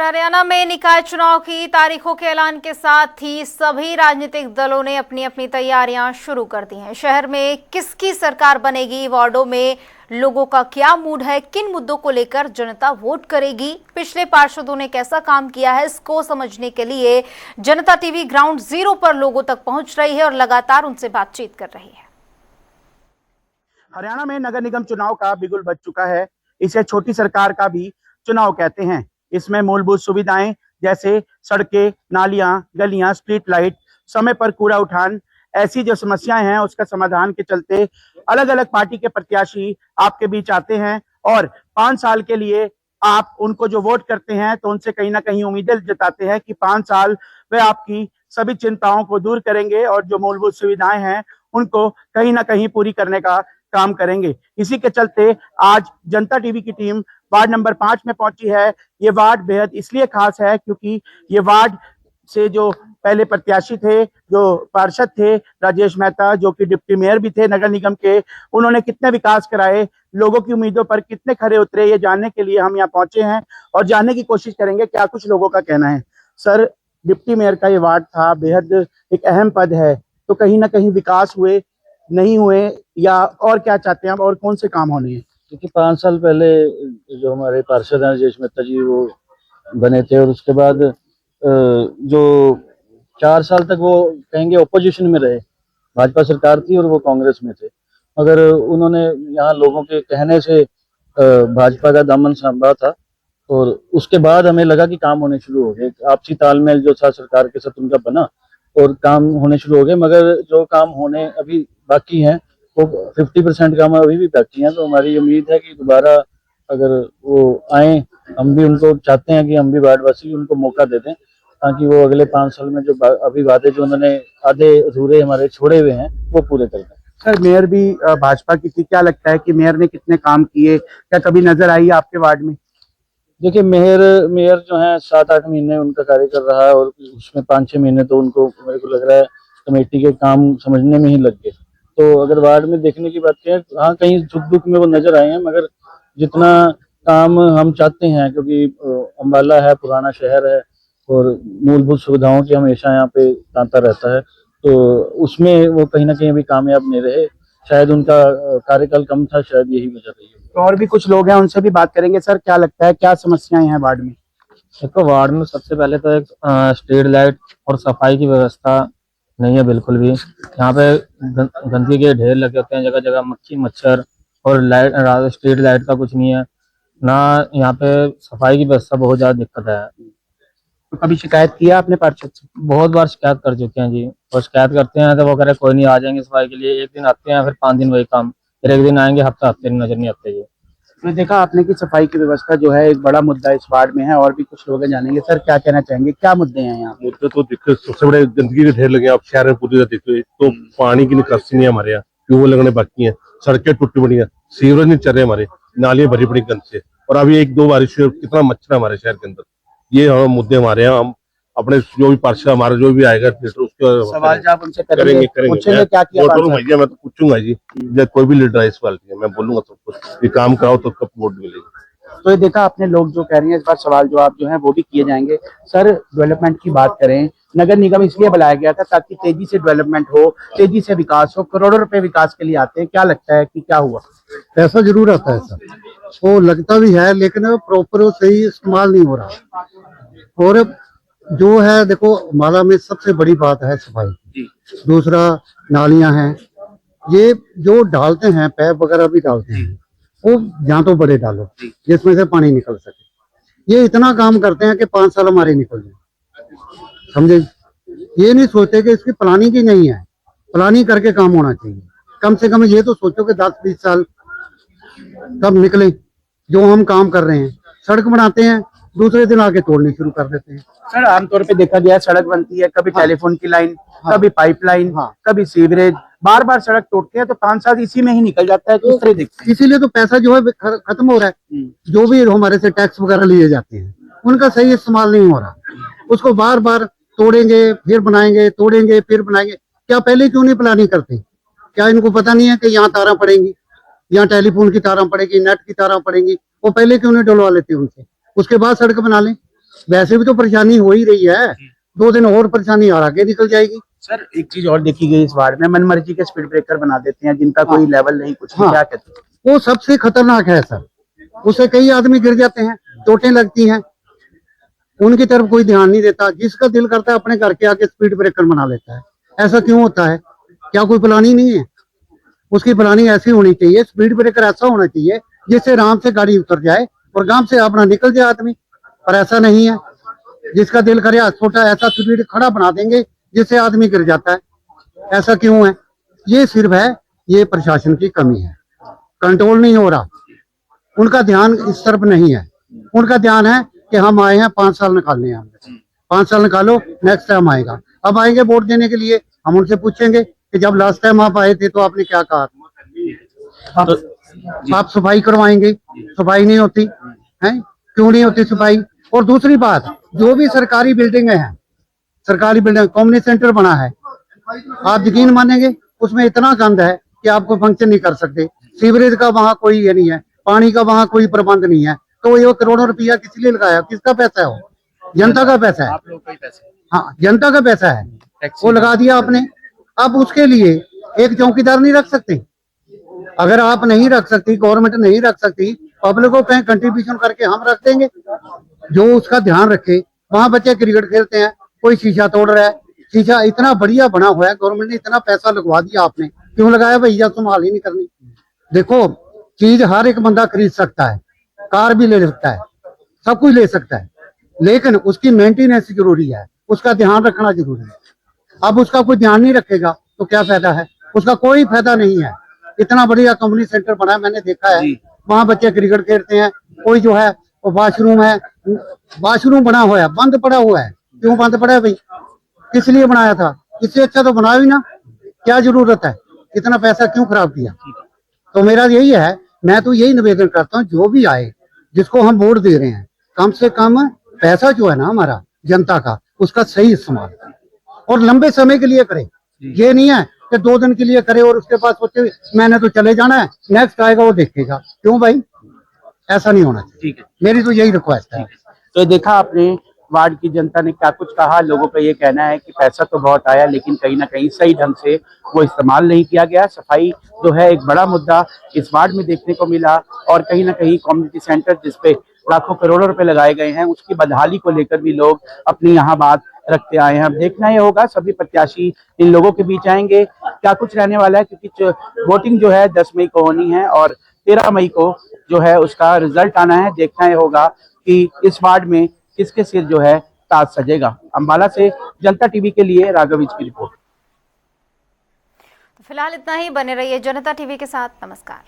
हरियाणा में निकाय चुनाव की तारीखों के ऐलान के साथ ही सभी राजनीतिक दलों ने अपनी अपनी तैयारियां शुरू कर दी हैं। शहर में किसकी सरकार बनेगी, वार्डों में लोगों का क्या मूड है, किन मुद्दों को लेकर जनता वोट करेगी, पिछले पार्षदों ने कैसा काम किया है, इसको समझने के लिए जनता टीवी ग्राउंड जीरो पर लोगों तक पहुंच रही है और लगातार उनसे बातचीत कर रही है। हरियाणा में नगर निगम चुनाव का बिगुल बज चुका है। इसे छोटी सरकार का भी चुनाव कहते हैं। इसमें मूलभूत सुविधाएं जैसे सड़कें, नालियां, गलियां, स्ट्रीट लाइट, समय पर कूड़ा उठान, ऐसी जो समस्याएं हैं उसका समाधान के चलते अलग अलग पार्टी के प्रत्याशी आपके बीच आते हैं और 5 साल के लिए आप उनको जो वोट करते हैं तो उनसे कहीं ना कहीं उम्मीदें जताते हैं कि 5 साल वे आपकी सभी चिंताओं को दूर करेंगे और जो मूलभूत सुविधाएं हैं उनको कहीं ना कहीं पूरी करने का काम करेंगे। इसी के चलते आज जनता टीवी की टीम वार्ड नंबर 5 में पहुंची है। ये वार्ड बेहद इसलिए खास है क्योंकि ये वार्ड से जो पहले प्रत्याशी थे, जो पार्षद थे राजेश मेहता, जो कि डिप्टी मेयर भी थे नगर निगम के, उन्होंने कितने विकास कराए, लोगों की उम्मीदों पर कितने खरे उतरे, ये जानने के लिए हम यहाँ पहुंचे हैं और जानने की कोशिश करेंगे क्या कुछ लोगों का कहना है। सर, डिप्टी मेयर का ये वार्ड था, बेहद एक अहम पद है, तो कहीं ना कहीं विकास हुए, नहीं हुए, या और क्या चाहते हैं आप और कौन से काम होने हैं? क्योंकि 5 साल पहले जो हमारे पार्षद हैं राजेश मेहता जी वो बने थे और उसके बाद जो 4 साल तक वो कहेंगे ओपोजिशन में रहे। भाजपा सरकार थी और वो कांग्रेस में थे, मगर उन्होंने यहाँ लोगों के कहने से भाजपा का दामन थामा था और उसके बाद हमें लगा कि काम होने शुरू हो गए। आपसी तालमेल जो था सरकार के साथ उनका बना और काम होने शुरू हो गए, मगर जो काम होने अभी बाकी हैं वो 50% काम अभी भी बाकी हैं। तो हमारी उम्मीद है कि दोबारा अगर वो आए, हम भी उनको चाहते हैं कि हम भी वार्डवासी उनको मौका दे दें ताकि वो अगले 5 साल में जो अभी वादे जो उन्होंने आधे अधूरे हमारे छोड़े हुए हैं वो पूरे कर दें। सर, मेयर भी भाजपा की थी, क्या लगता है कि मेयर ने कितने काम किए, क्या कभी नजर आई आपके वार्ड में? देखिए, मेयर जो है 7-8 महीने उनका कार्य कर रहा है और उसमें 5-6 महीने तो उनको मेरे को लग रहा है कमेटी के काम समझने में ही लग गए। तो अगर वार्ड में देखने की बात करें, हाँ कहीं सुख दुख में वो नजर आए हैं, मगर जितना काम हम चाहते हैं, क्योंकि अम्बाला है, पुराना शहर है और मूलभूत सुविधाओं की हमेशा यहाँ पे तांता रहता है, तो उसमें वो कहीं ना कहीं भी कामयाब नहीं रहे। शायद उनका कार्यकाल कम था, शायद यही वजह रही है। तो और भी कुछ लोग हैं, उनसे भी बात करेंगे। सर, क्या लगता है क्या समस्याएं हैं वार्ड में? देखो, वार्ड में सबसे पहले तो एक स्ट्रीट लाइट और सफाई की व्यवस्था नहीं है बिल्कुल भी। यहाँ पे गंदगी के ढेर लगे होते हैं जगह जगह, मक्खी मच्छर, और लाइट स्ट्रीट लाइट का कुछ नहीं है ना। यहाँ पे सफाई की व्यवस्था बहुत ज्यादा दिक्कत है। तो कभी शिकायत किया आपने पार्षद से? बहुत बार शिकायत कर चुके हैं जी, और शिकायत करते हैं तो वो कह रहे कोई नहीं, आ जाएंगे सफाई के लिए। एक दिन आते हैं, फिर 5 दिन वही काम, फिर एक दिन आएंगे, हफ्ते नजर नहीं आते जी। तो देखा आपने कि सफाई की व्यवस्था जो है एक बड़ा मुद्दा इस वार्ड में है, और भी कुछ लोग जानेंगे। सर, क्या कहना चाहेंगे, क्या मुद्दे हैं यहाँ? मुद्दे तो दिक्कत सबसे बड़े गंदगी के ढेर लगे, आप शहर में पूरी देखते तो पानी की निकासी नहीं है हमारे यहाँ, ट्यूबवेल लगने बाकी है, सड़कें टूटी पड़ी है, सीवरेज नहीं चल रहे हमारे, नालियां भरी पड़ी गंद से, और अभी 1-2 बारिश हुई, कितना मच्छर है हमारे शहर के अंदर। ये हम मुद्दे हमारे यहाँ, हम अपने जो भी पार्षद हमारा जो भी आएगा उसका सवाल जवाब उनसे करेंगे। क्या किया भैया, मैं तो पूछूंगा जी, जब कोई भी लीडर है इस पार्टी में, मैं बोलूंगा सबको ये काम कराओ तो कब वोट मिलेगी। तो ये देखा आपने, लोग जो कह रहे हैं, इस बार सवाल जवाब जो है वो भी किए जाएंगे। सर, डेवलपमेंट की बात करें, नगर निगम इसलिए बुलाया गया था ताकि तेजी से डेवलपमेंट हो, तेजी से विकास हो, करोड़ों रुपए विकास के लिए आते हैं। क्या लगता है कि क्या हुआ? पैसा जरूर आता है सर, वो लगता भी है, लेकिन प्रॉपर सही इस्तेमाल नहीं हो रहा। और जो है, देखो माला में सबसे बड़ी बात है सफाई, दूसरा नालियां हैं, ये जो डालते हैं पैप वगैरह भी डालते हैं, वो या तो बड़े डालो जिसमें से पानी निकल सके। ये इतना काम करते हैं कि 5 साल हमारे निकल जाए, समझे? ये नहीं सोचते कि इसकी प्लानिंग ही नहीं है, प्लानिंग करके काम होना चाहिए। कम से कम ये तो सोचो कि 10-20 साल कब निकले। जो हम काम कर रहे हैं, सड़क बनाते हैं, दूसरे दिन आके तोड़ने शुरू कर देते हैं। सर, आमतौर पे देखा गया सड़क बनती है, कभी टेलीफोन की लाइन, कभी पाइपलाइन, कभी सीवरेज, बार बार सड़क तोड़ते हैं तो 5 साल इसी में ही निकल जाता है। किस तरह देखते हैं? इसीलिए तो पैसा जो है खत्म हो रहा है। जो भी हमारे से टैक्स वगैरह लिए जाते हैं उनका सही इस्तेमाल नहीं हो रहा। उसको बार बार तोड़ेंगे, फिर बनाएंगे, तोड़ेंगे, फिर बनाएंगे। क्या पहले क्यों नहीं प्लानिंग करते? क्या इनको पता नहीं है कि यहाँ तारा पड़ेंगी, यहाँ टेलीफोन की तारा पड़ेगी, नेट की तारा पड़ेंगी? वो पहले क्यों नहीं डलवा लेते उनसे, उसके बाद सड़क बना लें? वैसे भी तो परेशानी हो ही रही है, 2 दिन और परेशानी और आगे निकल जाएगी। सर एक चीज और देखी गई इस वार्ड में, मनमर्जी के स्पीड ब्रेकर बना देते हैं जिनका कोई लेवल नहीं, कुछ नहीं, हाँ। क्या कहते हैं? वो सबसे खतरनाक है सर, उससे कई आदमी गिर जाते हैं, चोटें लगती हैं, उनकी तरफ कोई ध्यान नहीं देता। जिसका दिल करता है अपने घर के आगे स्पीड ब्रेकर बना लेता है। ऐसा क्यों होता है? क्या कोई प्लानिंग नहीं है? उसकी प्लानिंग ऐसी होनी चाहिए, स्पीड ब्रेकर ऐसा होना चाहिए जिससे आराम से गाड़ी उतर जाए और गांव से अपना निकल जाए आदमी, पर ऐसा नहीं है। जिसका दिल करे छोटा ऐसा स्पीड खड़ा बना देंगे जिससे आदमी गिर जाता है। ऐसा क्यों है? ये सिर्फ है, ये प्रशासन की कमी है, कंट्रोल नहीं हो रहा, उनका ध्यान इस तरफ नहीं है। उनका ध्यान है कि हम आए हैं 5 साल निकालने हैं, 5 साल निकालो, नेक्स्ट टाइम आएगा। अब आएंगे वोट देने के लिए, हम उनसे पूछेंगे कि जब लास्ट टाइम आप आए थे तो आपने क्या कहा? आप सफाई करवाएंगे, सफाई नहीं होती है, क्यों नहीं होती सफाई? और दूसरी बात, जो भी सरकारी बिल्डिंग है, सरकारी बिल्डिंग कम्युनिटी सेंटर बना है, आप यकीन मानेंगे उसमें इतना गंद है कि आपको फंक्शन नहीं कर सकते। सीवरेज का वहाँ कोई ये नहीं है, पानी का वहाँ कोई प्रबंध नहीं है। तो ये करोड़ों रुपया किस लिए लगाया? किसका पैसा है? वो जनता का पैसा है, आप लोगों का ही पैसा है। हाँ जनता का पैसा है, टैक्स वो लगा दिया आपने। अब उसके लिए एक चौकीदार नहीं रख सकते? अगर आप नहीं रख सकती, गवर्नमेंट नहीं रख सकती, पब्लिक को कहीं कंट्रीब्यूशन करके हम रख देंगे जो उसका ध्यान रखे। वहां बच्चे क्रिकेट खेलते हैं, कोई शीशा तोड़ रहा है, शीशा इतना बढ़िया बना हुआ है, गवर्नमेंट ने इतना पैसा लगवा दिया, आपने क्यों लगाया भैया? संभाल ही नहीं करनी। देखो चीज हर एक बंदा खरीद सकता है, कार भी ले सकता है, सब कुछ ले सकता है, लेकिन उसकी मेंटेनेंस जरूरी है, उसका ध्यान रखना जरूरी है। अब उसका कोई ध्यान नहीं रखेगा तो क्या फायदा है? उसका कोई फायदा नहीं है। इतना बढ़िया कम्युनिटी सेंटर बना है, मैंने देखा है, वहाँ बच्चे क्रिकेट खेलते हैं, कोई जो है वो वॉशरूम है, वॉशरूम बना हुआ है, बंद पड़ा हुआ है। क्यों बंद पड़ा है भाई? किस लिए बनाया था? इससे अच्छा तो बनाओ ही ना, क्या जरूरत है? इतना पैसा क्यों खराब किया? तो मेरा यही है, मैं तो यही निवेदन करता हूँ, जो भी आए, जिसको हम वोट दे रहे हैं, कम से कम पैसा जो है ना हमारा जनता का, उसका सही इस्तेमाल और लंबे समय के लिए करे। ये नहीं है कि 2 दिन के लिए करे और उसके बाद सोचे मैंने तो चले जाना है, नेक्स्ट आएगा वो देखेगा। क्यों भाई? ऐसा नहीं होना चाहिए। ठीक है, मेरी तो यही रिक्वेस्ट है। तो देखा आपने वार्ड की जनता ने क्या कुछ कहा। लोगों का ये कहना है कि पैसा तो बहुत आया लेकिन कहीं ना कहीं सही ढंग से वो इस्तेमाल नहीं किया गया। सफाई जो है एक बड़ा मुद्दा इस वार्ड में देखने को मिला और कहीं ना कहीं कम्युनिटी सेंटर जिसपे लाखों करोड़ों रुपए लगाए गए हैं उसकी बदहाली को लेकर भी लोग अपनी यहाँ बात रखते आए हैं। अब देखना ये होगा सभी प्रत्याशी इन लोगों के बीच आएंगे, क्या कुछ रहने वाला है, क्योंकि वोटिंग जो है 10 मई को होनी है और 13 मई को जो है उसका रिजल्ट आना है। देखना ये होगा कि इस वार्ड में किसके सिर जो है ताज सजेगा। अंबाला से जनता टीवी के लिए राघविज की रिपोर्ट। फिलहाल इतना ही, बने रहिए जनता टीवी के साथ। नमस्कार।